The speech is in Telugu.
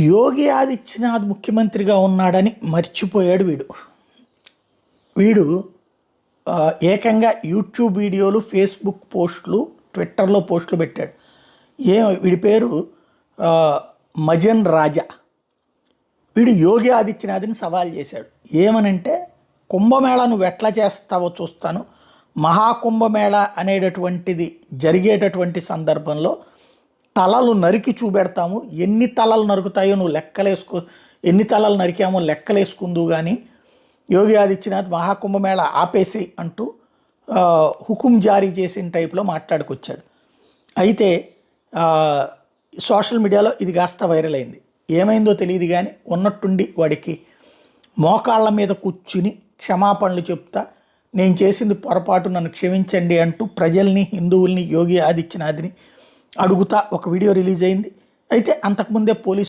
యోగి ఆదిత్యనాథ్ ముఖ్యమంత్రిగా ఉన్నాడని మర్చిపోయాడు వీడు. వీడు ఏకంగా యూట్యూబ్ వీడియోలు, ఫేస్బుక్ పోస్టులు, ట్విట్టర్లో పోస్టులు పెట్టాడు. వీడి పేరు మజన్ రాజా. వీడు యోగి ఆదిత్యనాథ్ని సవాల్ చేశాడు. ఏమనంటే, కుంభమేళా నువ్వు ఎట్లా చేస్తావో చూస్తాను, మహాకుంభమేళా అనేటటువంటిది జరిగేటటువంటి సందర్భంలో తలలు నరికి చూపెడతాము, ఎన్ని తలలు నరుకుతాయో నువ్వు ఎన్ని తలలు నరికామో లెక్కలేసుకుందు కానీ యోగి ఆదిత్యనాథ్ మహాకుంభమేళా ఆపేసి అంటూ హుకుం జారీ చేసిన టైప్లో మాట్లాడుకొచ్చాడు. అయితే సోషల్ మీడియాలో ఇది కాస్త వైరల్ అయింది. ఏమైందో తెలియదు కానీ ఉన్నట్టుండి వాడికి మోకాళ్ళ మీద కూర్చుని క్షమాపణలు చెప్తా, నేను చేసింది పొరపాటు, నన్ను క్షమించండి అంటూ ప్రజల్ని, హిందువుల్ని, యోగి ఆదిత్యనాథ్ని అడుగుతా ఒక వీడియో రిలీజ్ అయింది. అయితే అంతకుముందే పోలీసు